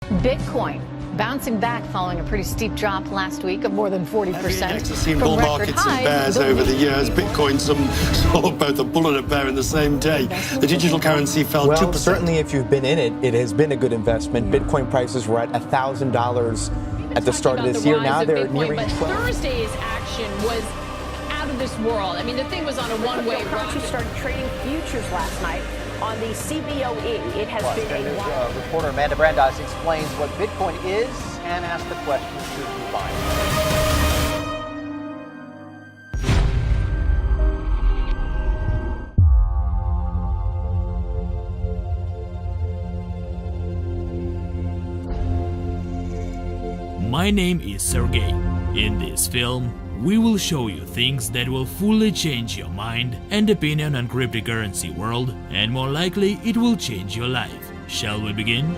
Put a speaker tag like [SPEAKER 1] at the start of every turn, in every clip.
[SPEAKER 1] Bitcoin bouncing back following a pretty steep drop last week of more than 40%.
[SPEAKER 2] I've seen bull markets and bears over the years. Bitcoin, both a bull and a bear in the same day. The digital currency fell 2%.
[SPEAKER 3] Well, certainly if you've been in it, it has been a good investment. Bitcoin prices were at $1,000 at the start of this year. Now they're nearing 12.
[SPEAKER 4] Thursday's action was out of this world. I mean, the thing was on a one-way run.
[SPEAKER 5] Cryptocurrencies started trading futures last night on the CBOE. It has been a while.
[SPEAKER 6] Reporter Amanda Brandeis explains what Bitcoin is and asks the question, should you buy
[SPEAKER 7] it? My name is Sergey. In this film, we will show you things that will fully change your mind and opinion on cryptocurrency world, and more likely it will change your life. Shall we begin?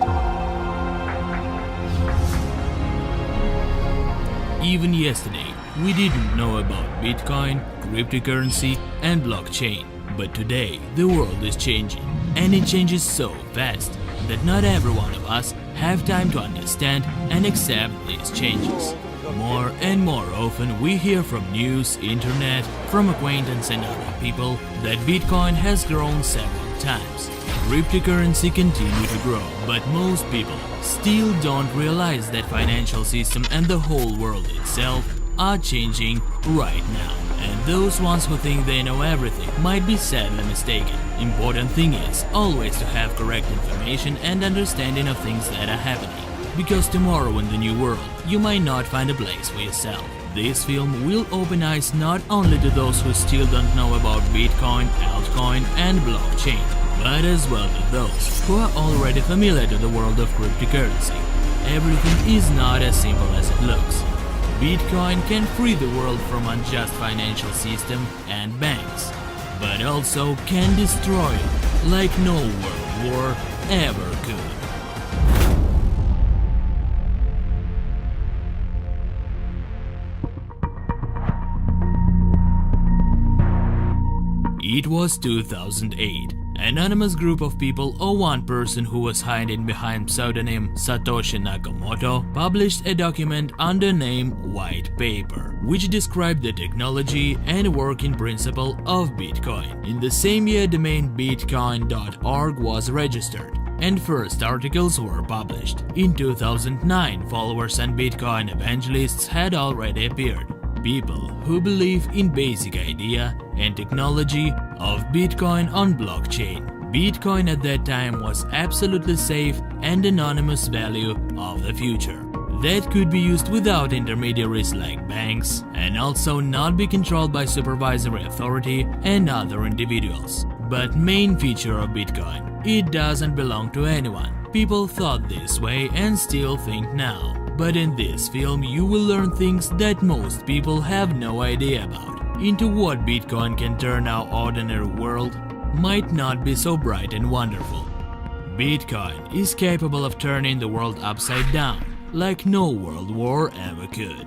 [SPEAKER 7] Even yesterday, we didn't know about Bitcoin, cryptocurrency and blockchain. But today, the world is changing, and it changes so fast that not every one of us have time to understand and accept these changes. More and more often we hear from news, internet, from acquaintance and other people that Bitcoin has grown several times. Cryptocurrency continue to grow, but most people still don't realize that financial system and the whole world itself are changing right now. And those ones who think they know everything might be sadly mistaken. Important thing is always to have correct information and understanding of things that are happening. Because tomorrow in the new world, you might not find a place for yourself. This film will open eyes not only to those who still don't know about Bitcoin, altcoin and blockchain, but as well to those who are already familiar to the world of cryptocurrency. Everything is not as simple as it looks. Bitcoin can free the world from unjust financial system and banks, but also can destroy it like no world war ever could. It was 2008. An anonymous group of people or one person who was hiding behind pseudonym Satoshi Nakamoto published a document under name White Paper, which described the technology and working principle of Bitcoin. In the same year, domain bitcoin.org was registered, and first articles were published. In 2009, followers and Bitcoin evangelists had already appeared. People who believe in basic idea and technology of Bitcoin on blockchain. Bitcoin at that time was absolutely safe and anonymous value of the future that could be used without intermediaries like banks and also not be controlled by supervisory authority and other individuals. But main feature of Bitcoin, it doesn't belong to anyone. People thought this way and still think now. But in this film you will learn things that most people have no idea about. Into what Bitcoin can turn our ordinary world might not be so bright and wonderful. Bitcoin is capable of turning the world upside down, like no world war ever could.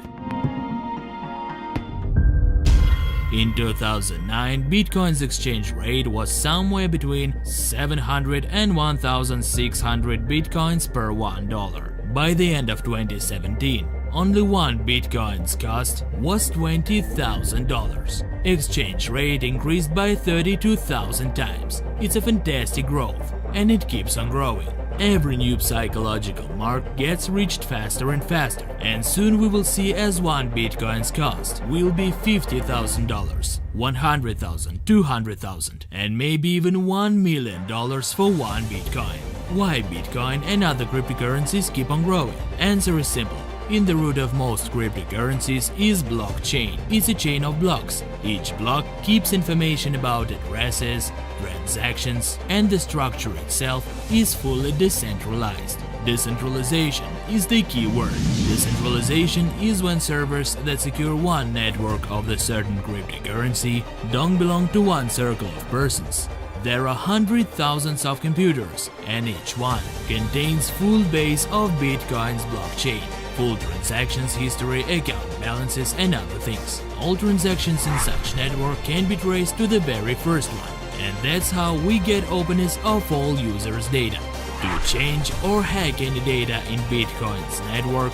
[SPEAKER 7] In 2009, Bitcoin's exchange rate was somewhere between 700 and 1,600 Bitcoins per $1. By the end of 2017, only one Bitcoin's cost was $20,000. Exchange rate increased by 32,000 times. It's a fantastic growth, and it keeps on growing. Every new psychological mark gets reached faster and faster, and soon we will see as one Bitcoin's cost will be $50,000, $100,000, $200,000, and maybe even $1 million for one Bitcoin. Why Bitcoin and other cryptocurrencies keep on growing? Answer is simple. In the root of most cryptocurrencies is blockchain. It's a chain of blocks. Each block keeps information about addresses, transactions, and the structure itself is fully decentralized. Decentralization is the key word. Decentralization is when servers that secure one network of the certain cryptocurrency don't belong to one circle of persons. There are hundreds of computers, and each one contains full base of Bitcoin's blockchain, full transactions history, account balances, and other things. All transactions in such network can be traced to the very first one, and that's how we get openness of all users' data. To change or hack any data in Bitcoin's network,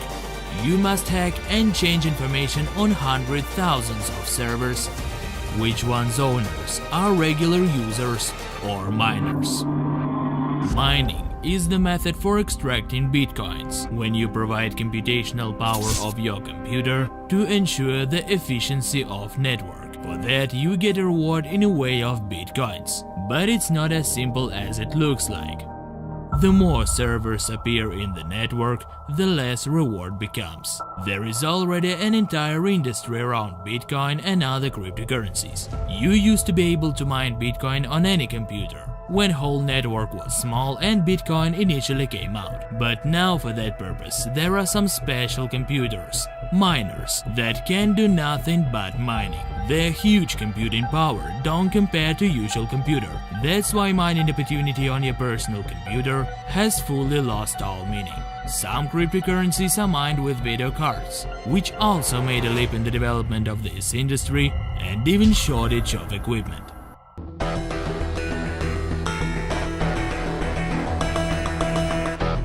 [SPEAKER 7] you must hack and change information on hundreds of thousands of servers, which one's owners are regular users or miners. Mining is the method for extracting bitcoins when you provide computational power of your computer to ensure the efficiency of network. For that you get a reward in a way of bitcoins, but it's not as simple as it looks like. The more servers appear in the network, the less reward becomes. There is already an entire industry around Bitcoin and other cryptocurrencies. You used to be able to mine Bitcoin on any computer when whole network was small and Bitcoin initially came out. But now for that purpose there are some special computers, miners, that can do nothing but mining. Their huge computing power don't compare to usual computer. That's why mining opportunity on your personal computer has fully lost all meaning. Some cryptocurrencies are mined with video cards, which also made a leap in the development of this industry and even shortage of equipment.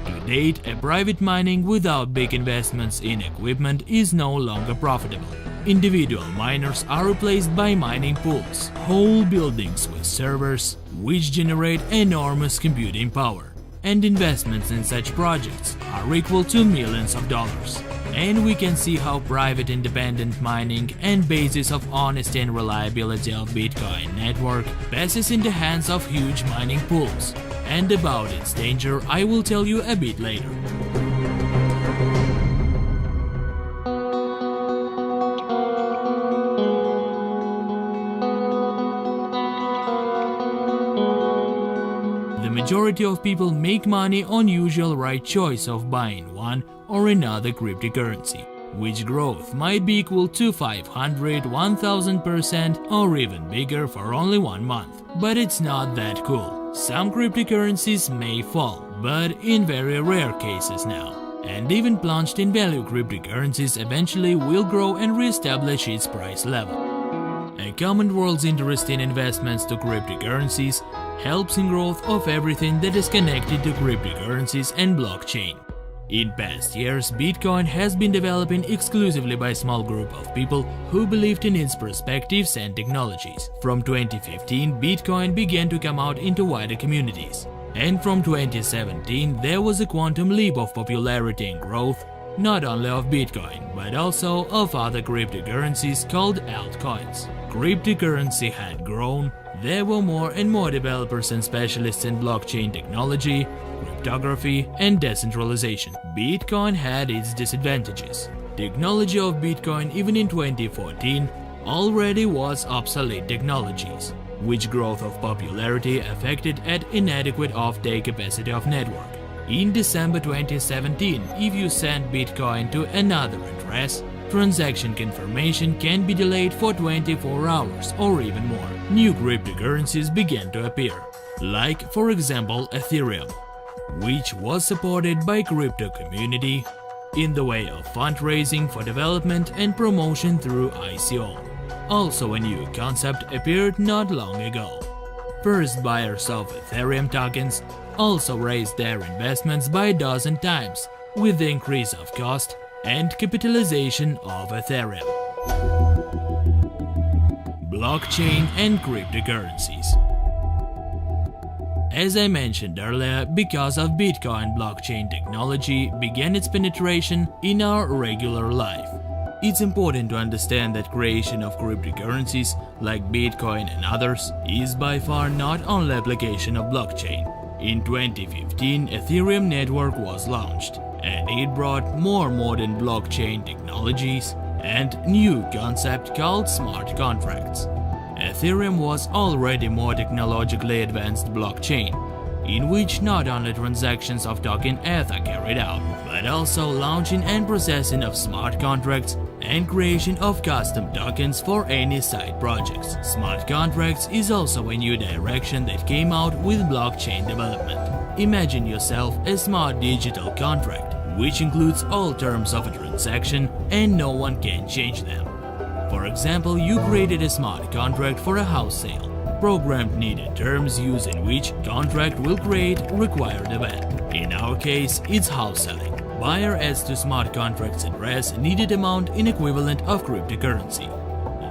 [SPEAKER 7] To date, a private mining without big investments in equipment is no longer profitable. Individual miners are replaced by mining pools, whole buildings with servers, which generate enormous computing power. And investments in such projects are equal to millions of dollars. And we can see how private independent mining and basis of honesty and reliability of Bitcoin network passes into hands of huge mining pools. And about its danger I will tell you a bit later. The majority of people make money on usual right choice of buying one or another cryptocurrency, which growth might be equal to 500, 1000% or even bigger for only 1 month. But it's not that cool. Some cryptocurrencies may fall, but in very rare cases now. And even plunged in value cryptocurrencies eventually will grow and re-establish its price level. A common world's interest in investments to cryptocurrencies helps in growth of everything that is connected to cryptocurrencies and blockchain. In past years, Bitcoin has been developing exclusively by a small group of people who believed in its perspectives and technologies. From 2015, Bitcoin began to come out into wider communities. And from 2017, there was a quantum leap of popularity and growth, not only of Bitcoin, but also of other cryptocurrencies called altcoins. Cryptocurrency had grown, there were more and more developers and specialists in blockchain technology, cryptography, and decentralization. Bitcoin had its disadvantages. Technology of Bitcoin even in 2014 already was obsolete technologies, which growth of popularity affected at inadequate off-take capacity of network. In December 2017, if you send Bitcoin to another address, transaction confirmation can be delayed for 24 hours or even more. New cryptocurrencies began to appear, like for example Ethereum, which was supported by crypto community in the way of fundraising for development and promotion through ICO. Also a new concept appeared not long ago. First buyers of Ethereum tokens also raised their investments by a dozen times with the increase of cost and capitalization of Ethereum. Blockchain and cryptocurrencies. As I mentioned earlier, because of Bitcoin, blockchain technology began its penetration in our regular life. It's important to understand that creation of cryptocurrencies like Bitcoin and others is by far not only application of blockchain. In 2015, Ethereum network was launched, and it brought more modern blockchain technologies and new concept called smart contracts. Ethereum was already more technologically advanced blockchain, in which not only transactions of token ETH are carried out, but also launching and processing of smart contracts and creation of custom tokens for any side projects. Smart contracts is also a new direction that came out with blockchain development. Imagine yourself a smart digital contract, which includes all terms of a transaction and no one can change them. For example, you created a smart contract for a house sale. programmed needed terms used in which contract will create required event. In our case, it's house selling. Buyer adds to smart contract's address needed amount in equivalent of cryptocurrency.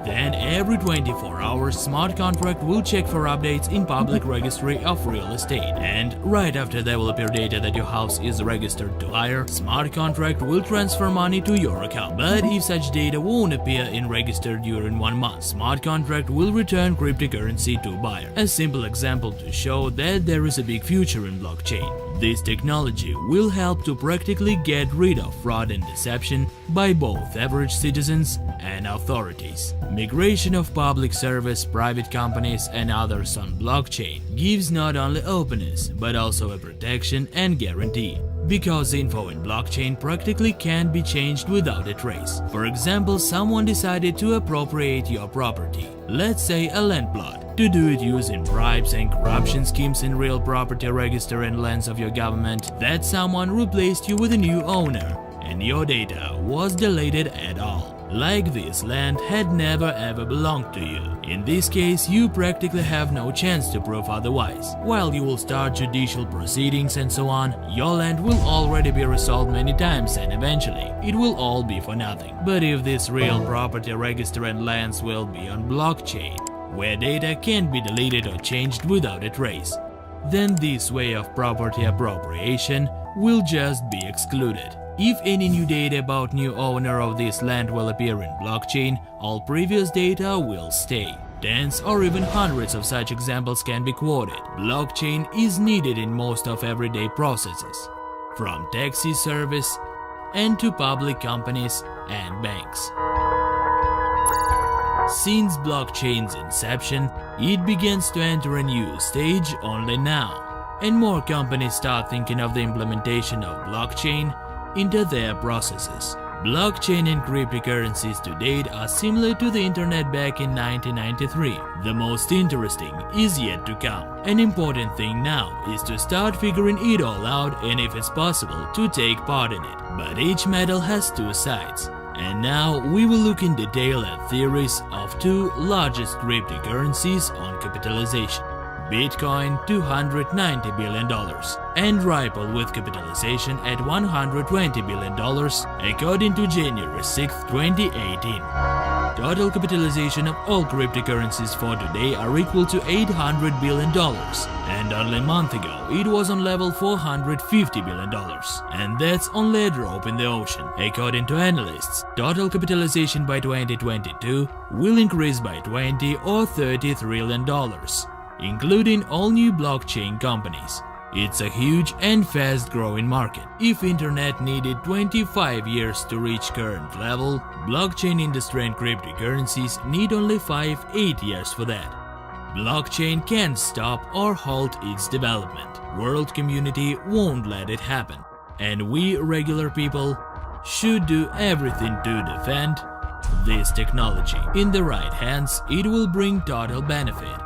[SPEAKER 7] Then every 24 hours, smart contract will check for updates in public registry of real estate. And right after they will appear data that your house is registered to buyer, smart contract will transfer money to your account. But if such data won't appear in register during 1 month, smart contract will return cryptocurrency to buyer. A simple example to show that there is a big future in blockchain. This technology will help to practically get rid of fraud and deception by both average citizens and authorities. Migration of public service, private companies and others on blockchain gives not only openness but also a protection and guarantee, because info in blockchain practically can't be changed without a trace. For example, someone decided to appropriate your property, let's say a land plot. To do it using bribes and corruption schemes in real property register and lands of your government, that someone replaced you with a new owner and your data was deleted at all. Like this land had never ever belonged to you. In this case, you practically have no chance to prove otherwise. While you will start judicial proceedings and so on, your land will already be resolved many times and eventually it will all be for nothing. But if this real property register and lands will be on blockchain, where data can't be deleted or changed without a trace, then this way of property appropriation will just be excluded. If any new data about new owner of this land will appear in blockchain, all previous data will stay. Tens or even hundreds of such examples can be quoted. Blockchain is needed in most of everyday processes, from taxi service and to public companies and banks. Since blockchain's inception, it begins to enter a new stage only now, and more companies start thinking of the implementation of blockchain into their processes. Blockchain and cryptocurrencies to date are similar to the internet back in 1993. The most interesting is yet to come. An important thing now is to start figuring it all out and if it's possible to take part in it. But each medal has two sides. And now we will look in detail at theories of two largest cryptocurrencies on capitalization. Bitcoin $290 billion and Ripple with capitalization at $120 billion according to January 6, 2018. Total capitalization of all cryptocurrencies for today are equal to $800 billion, and only a month ago it was on level $450 billion, and that's only a drop in the ocean. According to analysts, total capitalization by 2022 will increase by $20 or $30 trillion, including all new blockchain companies. It's a huge and fast-growing market. If internet needed 25 years to reach current level, blockchain industry and cryptocurrencies need only 5-8 years for that. Blockchain can't stop or halt its development. World community won't let it happen. And we regular people should do everything to defend this technology. In the right hands, it will bring total benefit.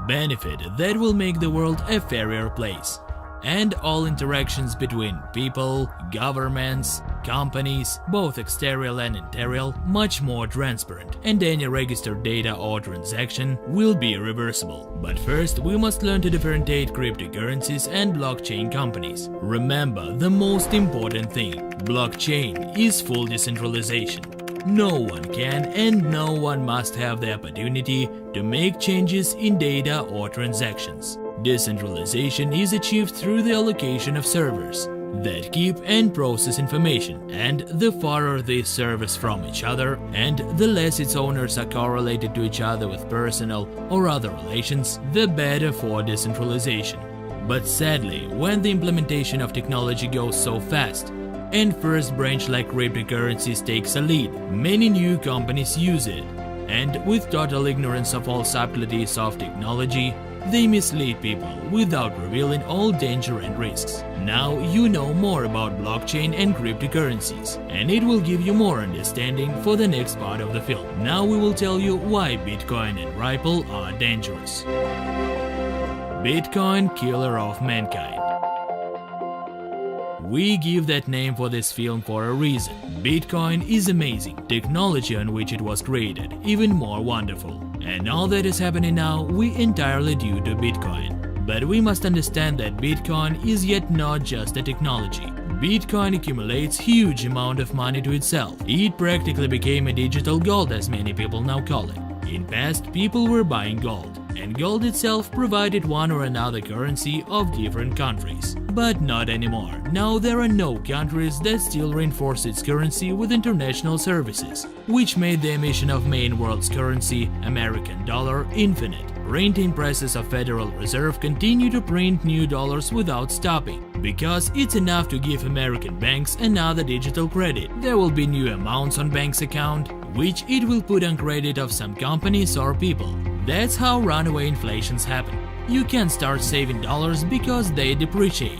[SPEAKER 7] Benefit that will make the world a fairer place, and all interactions between people, governments, companies, both exterior and interior, much more transparent, and any registered data or transaction will be reversible. But first, we must learn to differentiate cryptocurrencies and blockchain companies. Remember the most important thing: blockchain is full decentralization. No one can and no one must have the opportunity to make changes in data or transactions. Decentralization is achieved through the allocation of servers that keep and process information, and the farther these servers from each other and the less its owners are correlated to each other with personal or other relations, the better for decentralization. But sadly, when the implementation of technology goes so fast, and first branch like cryptocurrencies takes a lead, many new companies use it, and with total ignorance of all subtleties of technology, they mislead people without revealing all danger and risks. Now you know more about blockchain and cryptocurrencies, and it will give you more understanding for the next part of the film. Now we will tell you why Bitcoin and Ripple are dangerous. Bitcoin, killer of mankind. We give that name for this film for a reason. Bitcoin is amazing, technology on which it was created even more wonderful. And all that is happening now, we entirely due to Bitcoin. But we must understand that Bitcoin is yet not just a technology. Bitcoin accumulates huge amount of money to itself. It practically became a digital gold, as many people now call it. In past, people were buying gold, and gold itself provided one or another currency of different countries. But not anymore. Now there are no countries that still reinforce its currency with international services, which made the emission of main world's currency, American dollar, infinite. Printing presses of Federal Reserve continue to print new dollars without stopping, because it's enough to give American banks another digital credit. There will be new amounts on bank's account, which it will put on credit of some companies or people. That's how runaway inflations happen. You can't start saving dollars because they depreciate.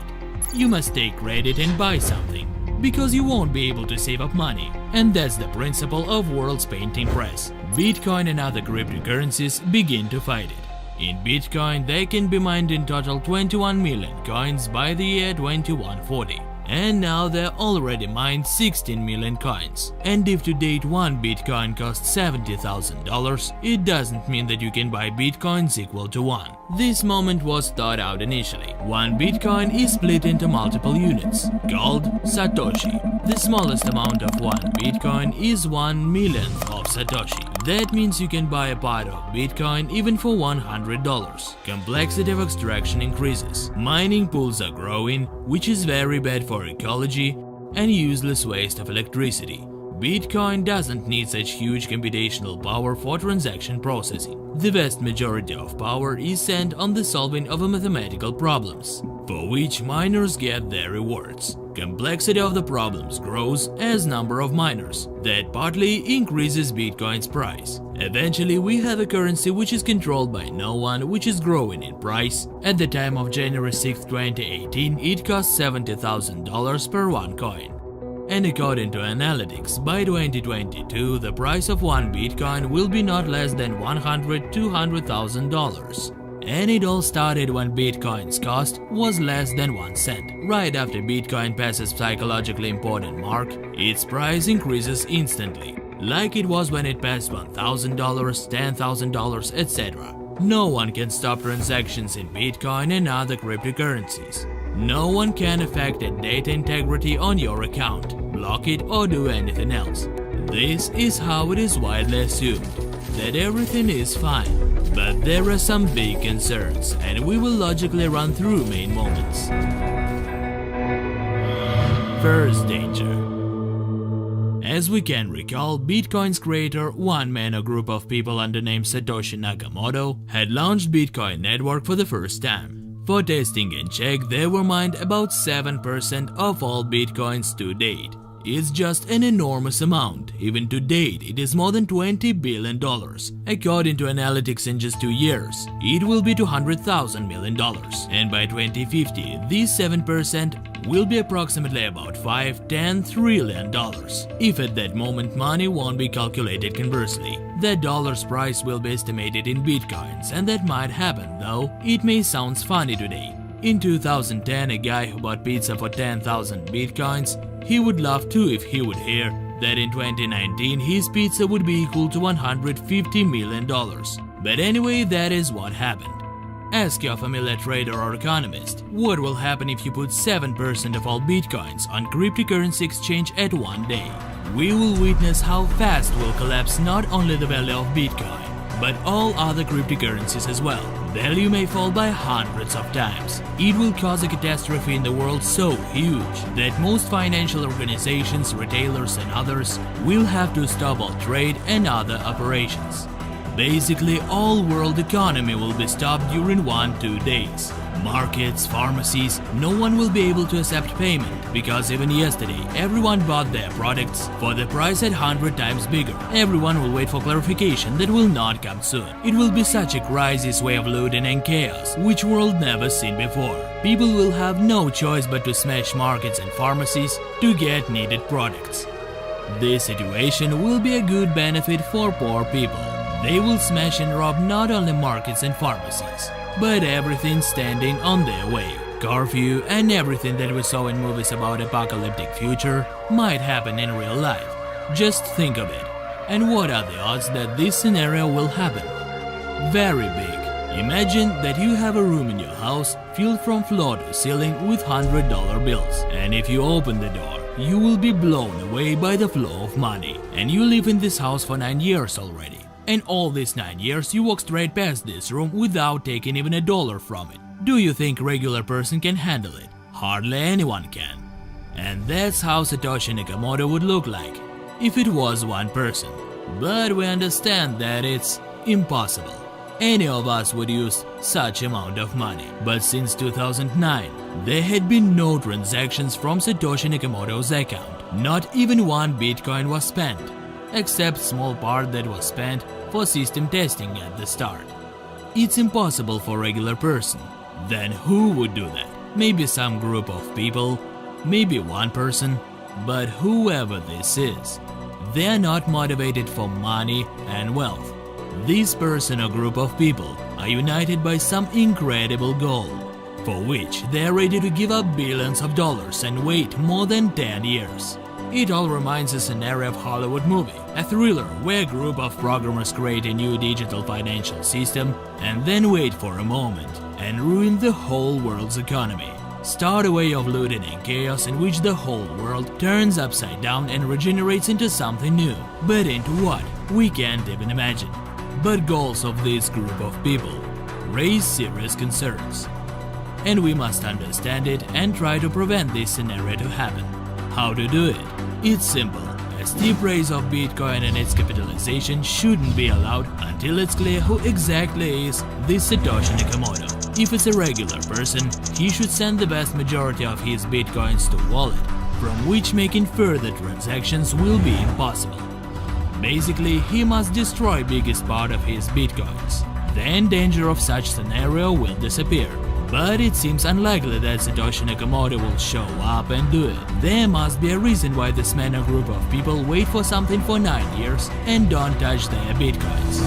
[SPEAKER 7] You must take credit and buy something, because you won't be able to save up money. And that's the principle of world's printing press. Bitcoin and other cryptocurrencies begin to fight it. In Bitcoin, they can be mined in total 21 million coins by the year 2140. And now they're already mined 16 million coins. And if to date one Bitcoin costs $70,000, it doesn't mean that you can buy Bitcoins equal to one. This moment was thought out initially. One Bitcoin is split into multiple units, called Satoshi. The smallest amount of one Bitcoin is 1/1,000,000th of Satoshi. That means you can buy a part of Bitcoin even for $100. Complexity of extraction increases. Mining pools are growing, which is very bad for ecology and useless waste of electricity. Bitcoin doesn't need such huge computational power for transaction processing. The vast majority of power is spent on the solving of mathematical problems, for which miners get their rewards. Complexity of the problems grows as number of miners. That partly increases Bitcoin's price. Eventually, we have a currency which is controlled by no one, which is growing in price. At the time of January 6, 2018, it cost $70,000 per one coin. And according to analytics, by 2022, the price of one Bitcoin will be not less than $100,000–200,000. And it all started when Bitcoin's cost was less than 1 cent. Right after Bitcoin passes psychologically important mark, its price increases instantly, like it was when it passed $1,000, $10,000, etc. No one can stop transactions in Bitcoin and other cryptocurrencies. No one can affect the data integrity on your account, block it or do anything else. This is how it is widely assumed, that everything is fine. But there are some big concerns, and we will logically run through main moments. First danger. As we can recall, Bitcoin's creator, one man or group of people under name Satoshi Nakamoto, had launched Bitcoin network for the first time. For testing and check, they were mined about 7% of all Bitcoins to date. It's just an enormous amount. Even to date, it is more than $20 billion. According to analytics, in just 2 years, it will be $200,000 million. And by 2050, these 7% will be approximately about $5–10 trillion. If at that moment money won't be calculated conversely, the dollar's price will be estimated in Bitcoins, and that might happen, though it may sound funny today. In 2010, a guy who bought pizza for 10,000 Bitcoins, he would laugh too if he would hear that in 2019 his pizza would be equal to $150 million. But anyway, that is what happened. Ask your familiar trader or economist, what will happen if you put 7% of all Bitcoins on cryptocurrency exchange at one day? We will witness how fast will collapse not only the value of Bitcoin, but all other cryptocurrencies as well. Value may fall by hundreds of times. It will cause a catastrophe in the world so huge that most financial organizations, retailers and others will have to stop all trade and other operations. Basically, all world economy will be stopped during 1–2 days. Markets, pharmacies, no one will be able to accept payment because even yesterday everyone bought their products for the price at 100 times bigger. Everyone will wait for clarification that will not come soon. It will be such a crisis, wave of looting and chaos, which world never seen before. People will have no choice but to smash markets and pharmacies to get needed products. This situation will be a good benefit for poor people. They will smash and rob not only markets and pharmacies, but everything standing on their way. Curfew and everything that we saw in movies about apocalyptic future might happen in real life. Just think of it. And what are the odds that this scenario will happen? very big. Imagine that you have a room in your house filled from floor to ceiling with $100 bills, and if you open the door, you will be blown away by the flow of money. And you live in this house for 9 years already. And all these 9 years you walk straight past this room without taking even a dollar from it. Do you think a regular person can handle it? Hardly anyone can. And that's how Satoshi Nakamoto would look like if it was one person. But we understand that it's impossible. Any of us would use such amount of money. But since 2009, there had been no transactions from Satoshi Nakamoto's account. Not even one Bitcoin was spent, except small part that was spent for system testing at the start. It's impossible for a regular person. Then who would do that? Maybe some group of people, maybe one person, but whoever this is, they are not motivated for money and wealth. This person or group of people are united by some incredible goal, for which they are ready to give up billions of dollars and wait more than 10 years. It all reminds a scenario of Hollywood movie, a thriller where a group of programmers create a new digital financial system and then wait for a moment and ruin the whole world's economy. Start a way of looting and chaos in which the whole world turns upside down and regenerates into something new. But into what? We can't even imagine. But goals of this group of people raise serious concerns. And we must understand it and try to prevent this scenario to happen. How to do it? It's simple. A steep rise of Bitcoin and its capitalization shouldn't be allowed until it's clear who exactly is this Satoshi Nakamoto. If it's a regular person, he should send the vast majority of his Bitcoins to wallet, from which making further transactions will be impossible. Basically, he must destroy biggest part of his Bitcoins. Then danger of such scenario will disappear. But it seems unlikely that Satoshi Nakamoto will show up and do it. There must be a reason why this man or group of people wait for something for 9 years and don't touch their Bitcoins.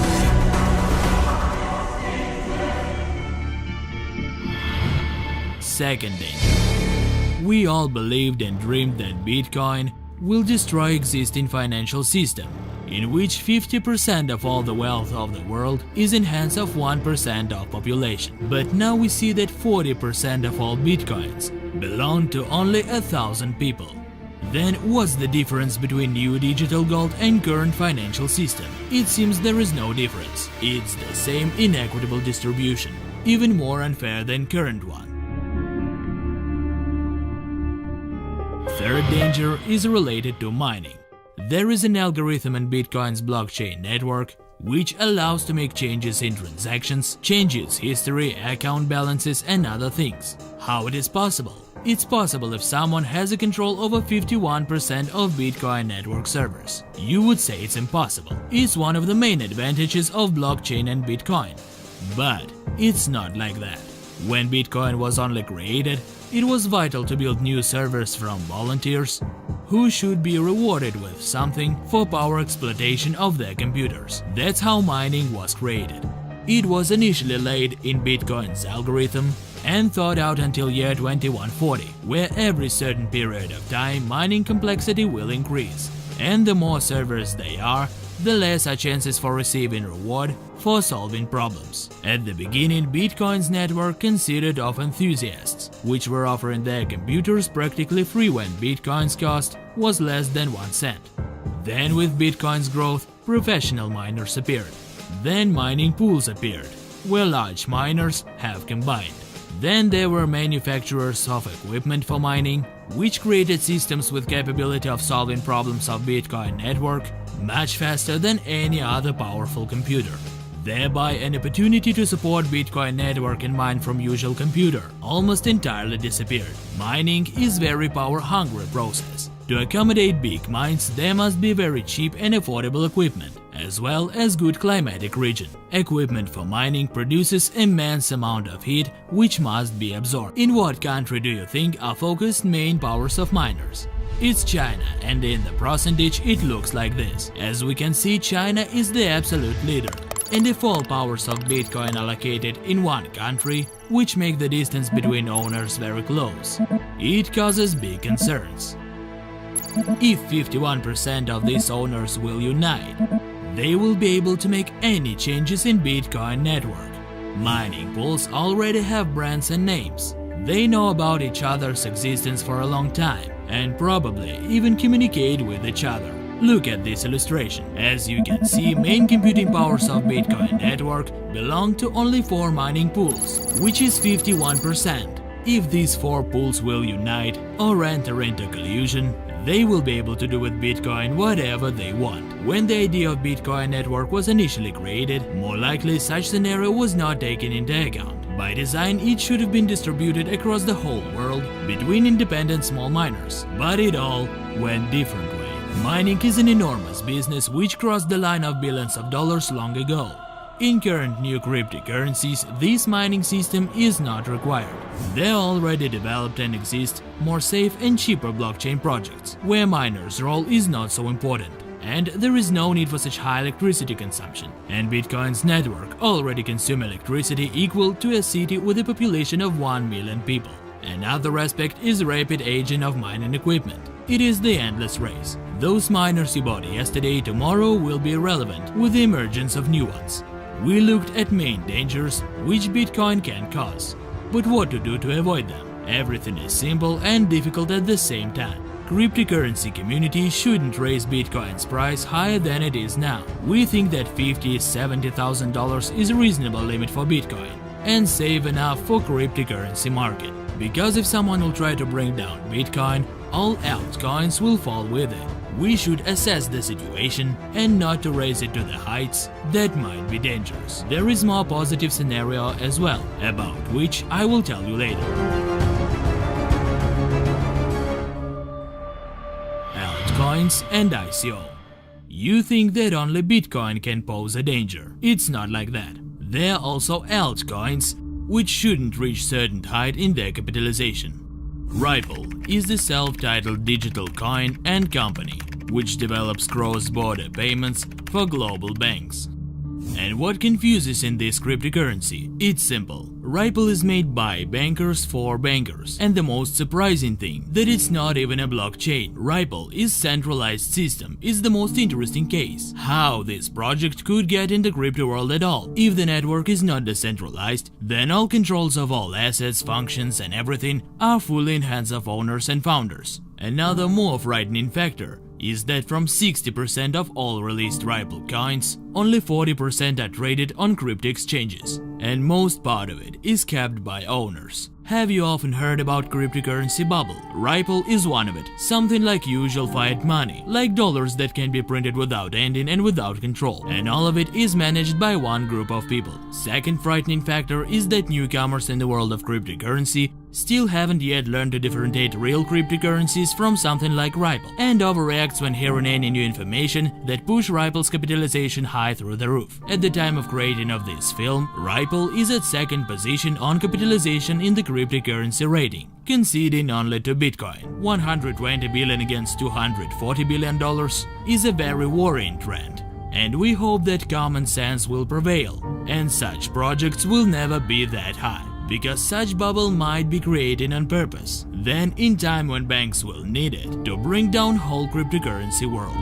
[SPEAKER 7] Second danger. We all believed and dreamed that Bitcoin will destroy existing financial system, in which 50% of all the wealth of the world is in hands of 1% of population. But now we see that 40% of all Bitcoins belong to only 1,000 people. Then what's the difference between new digital gold and current financial system? It seems there is no difference. It's the same inequitable distribution, even more unfair than current one. Third danger is related to mining. There is an algorithm in Bitcoin's blockchain network which allows to make changes in transactions, changes history, account balances and other things. How it is possible? It's possible if someone has a control over 51% of Bitcoin network servers. You would say it's impossible. It's one of the main advantages of blockchain and Bitcoin. But it's not like that. When Bitcoin was only created, it was vital to build new servers from volunteers who should be rewarded with something for power exploitation of their computers. That's how mining was created. It was initially laid in Bitcoin's algorithm and thought out until year 2140, where every certain period of time mining complexity will increase, and the more servers they are, the less are chances for receiving reward for solving problems. At the beginning, Bitcoin's network consisted of enthusiasts, which were offering their computers practically free when Bitcoin's cost was less than 1 cent. Then with Bitcoin's growth, professional miners appeared. Then mining pools appeared, where large miners have combined. Then there were manufacturers of equipment for mining, which created systems with capability of solving problems of Bitcoin network much faster than any other powerful computer. Thereby an opportunity to support Bitcoin network and mine from usual computer almost entirely disappeared. Mining is very power-hungry process. To accommodate big mines, there must be very cheap and affordable equipment, as well as good climatic region. Equipment for mining produces immense amount of heat which must be absorbed. In what country do you think are focused main powers of miners? It's China, and in the percentage it looks like this. As we can see, China is the absolute leader. And if all powers of Bitcoin are located in one country, which make the distance between owners very close, it causes big concerns. If 51% of these owners will unite, they will be able to make any changes in Bitcoin network. Mining pools already have brands and names. They know about each other's existence for a long time and probably even communicate with each other. Look at this illustration. As you can see, main computing powers of Bitcoin network belong to only 4 mining pools, which is 51%. If these 4 pools will unite or enter into collusion, they will be able to do with Bitcoin whatever they want. When the idea of Bitcoin network was initially created, more likely such scenario was not taken into account. By design, it should have been distributed across the whole world between independent small miners, but it all went different way. Mining is an enormous business which crossed the line of billions of dollars long ago. In current new cryptocurrencies, this mining system is not required. There are already developed and exist more safe and cheaper blockchain projects, where miners' role is not so important, and there is no need for such high electricity consumption. And Bitcoin's network already consumes electricity equal to a city with a population of 1 million people. Another aspect is rapid aging of mining equipment. It is the endless race. Those miners you bought yesterday, tomorrow will be irrelevant with the emergence of new ones. We looked at main dangers which Bitcoin can cause, but what to do to avoid them? Everything is simple and difficult at the same time. Cryptocurrency community shouldn't raise Bitcoin's price higher than it is now. We think that $50,000–$70,000 is a reasonable limit for Bitcoin and safe enough for cryptocurrency market. Because if someone will try to bring down Bitcoin, all altcoins will fall with it. We should assess the situation and not to raise it to the heights that might be dangerous. There is more positive scenario as well, about which I will tell you later. Altcoins and ICO. You think that only Bitcoin can pose a danger. It's not like that. There are also altcoins which shouldn't reach certain height in their capitalization. Ripple is the self-titled digital coin and company which develops cross-border payments for global banks. And what confuses in this cryptocurrency? It's simple. Ripple is made by bankers for bankers, and the most surprising thing that it's not even a blockchain. Ripple is centralized system is the most interesting case. How this project could get in the crypto world at all? If the network is not decentralized, then all controls of all assets, functions and everything are fully in hands of owners and founders. Another more frightening factor is that from 60% of all released Ripple coins, only 40% are traded on crypto exchanges, and most part of it is kept by owners. Have you often heard about cryptocurrency bubble? Ripple is one of it, something like usual fiat money, like dollars that can be printed without ending and without control, and all of it is managed by one group of people. Second frightening factor is that newcomers in the world of cryptocurrency still haven't yet learned to differentiate real cryptocurrencies from something like Ripple, and overreacts when hearing any new information that push Ripple's capitalization high through the roof. At the time of creating of this film, Ripple is at second position on capitalization in the cryptocurrency rating, conceding only to Bitcoin. 120 billion against $240 billion is a very worrying trend, and we hope that common sense will prevail, and such projects will never be that high, because such bubble might be created on purpose, then in time when banks will need it to bring down whole cryptocurrency world.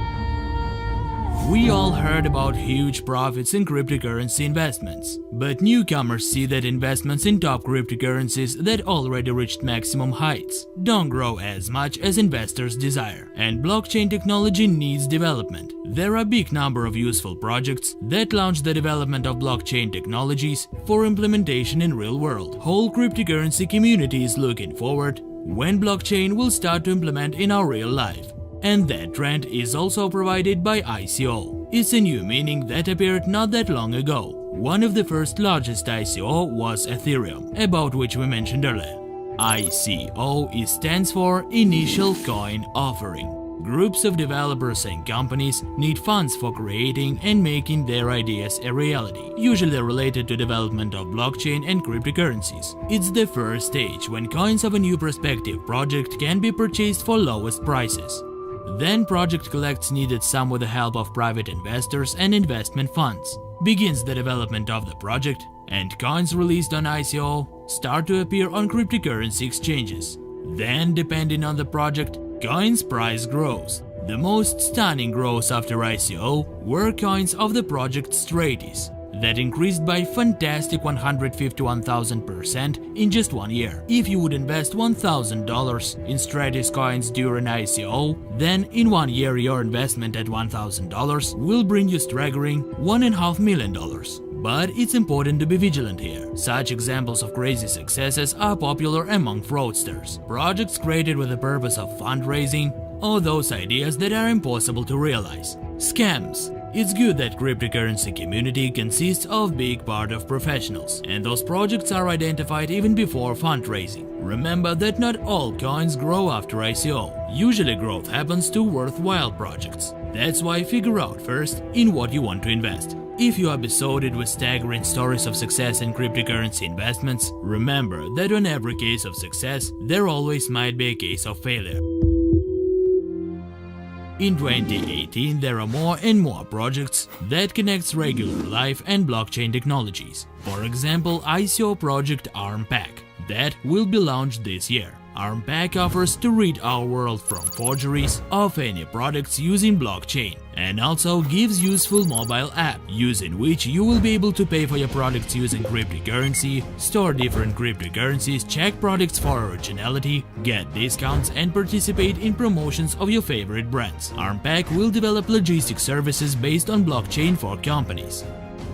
[SPEAKER 7] We all heard about huge profits in cryptocurrency investments, but newcomers see that investments in top cryptocurrencies that already reached maximum heights don't grow as much as investors desire, and blockchain technology needs development. There are a big number of useful projects that launch the development of blockchain technologies for implementation in real world. Whole cryptocurrency community is looking forward when blockchain will start to implement in our real life. And that trend is also provided by ICO. It's a new meaning that appeared not that long ago. One of the first largest ICO was Ethereum, about which we mentioned earlier. ICO stands for Initial Coin Offering. Groups of developers and companies need funds for creating and making their ideas a reality, usually related to development of blockchain and cryptocurrencies. It's the first stage when coins of a new prospective project can be purchased for lowest prices. Then project collects needed sum with the help of private investors and investment funds, begins the development of the project, and coins released on ICO start to appear on cryptocurrency exchanges. Then, depending on the project, coins price grows. The most stunning growth after ICO were coins of the project Stratis, that increased by fantastic 151,000% in just 1 year. If you would invest $1,000 in Stratis coins during ICO, then in 1 year your investment at $1,000 will bring you staggering $1.5 million. But it's important to be vigilant here. Such examples of crazy successes are popular among fraudsters, projects created with the purpose of fundraising, or those ideas that are impossible to realize. Scams. It's good that cryptocurrency community consists of big part of professionals, and those projects are identified even before fundraising. Remember that not all coins grow after ICO. Usually growth happens to worthwhile projects. That's why figure out first in what you want to invest. If you are besotted with staggering stories of success in cryptocurrency investments, remember that on every case of success, there always might be a case of failure. In 2018, there are more and more projects that connects regular life and blockchain technologies. For example, ICO project ARMPack that will be launched this year. ARMPack offers to rid our world from forgeries of any products using blockchain, and also gives useful mobile app using which you will be able to pay for your products using cryptocurrency, store different cryptocurrencies, check products for originality, get discounts and participate in promotions of your favorite brands. ARMPack will develop logistics services based on blockchain for companies,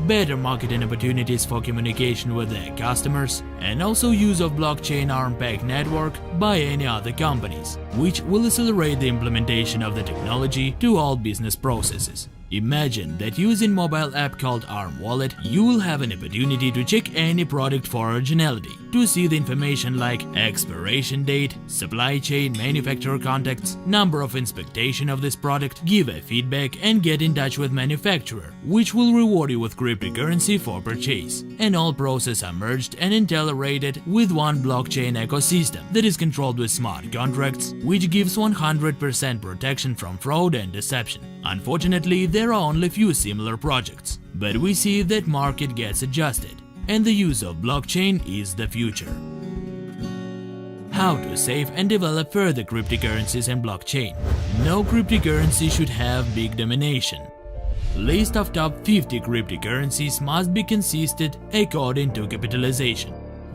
[SPEAKER 7] better marketing opportunities for communication with their customers, and also use of blockchain ARMPack network by any other companies, which will accelerate the implementation of the technology to all business processes. Imagine that using mobile app called ARM Wallet, you will have an opportunity to check any product for originality, to see the information like expiration date, supply chain, manufacturer contacts, number of inspection of this product, give a feedback and get in touch with manufacturer, which will reward you with cryptocurrency for purchase. And all processes are merged and integrated with one blockchain ecosystem that is controlled with smart contracts, which gives 100% protection from fraud and deception. Unfortunately, there are only few similar projects, but we see that market gets adjusted, and the use of blockchain is the future. How to save and develop further cryptocurrencies and blockchain. No cryptocurrency should have big domination. List of top 50 cryptocurrencies must be consisted according to capitalization.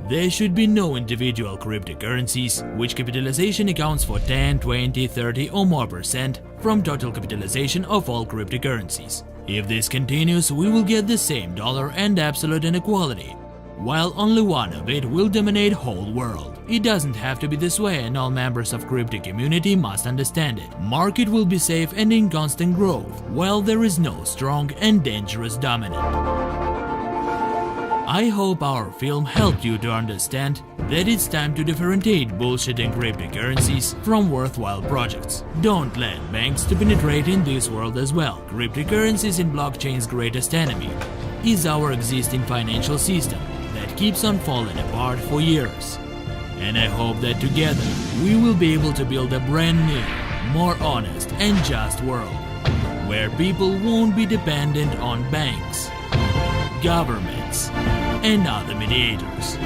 [SPEAKER 7] There should be no individual cryptocurrencies which capitalization accounts for 10, 20, 30 or more % from total capitalization of all cryptocurrencies. If this continues, we will get the same dollar and absolute inequality, while only one of it will dominate whole world. It doesn't have to be this way, and all members of crypto community must understand it. Market will be safe and in constant growth, while there is no strong and dangerous dominant. I hope our film helped you to understand that it's time to differentiate bullshit and cryptocurrencies from worthwhile projects. Don't let banks to penetrate in this world as well. Cryptocurrencies and blockchain's greatest enemy is our existing financial system that keeps on falling apart for years. And I hope that together we will be able to build a brand new, more honest and just world, where people won't be dependent on banks, governments, and other mediators.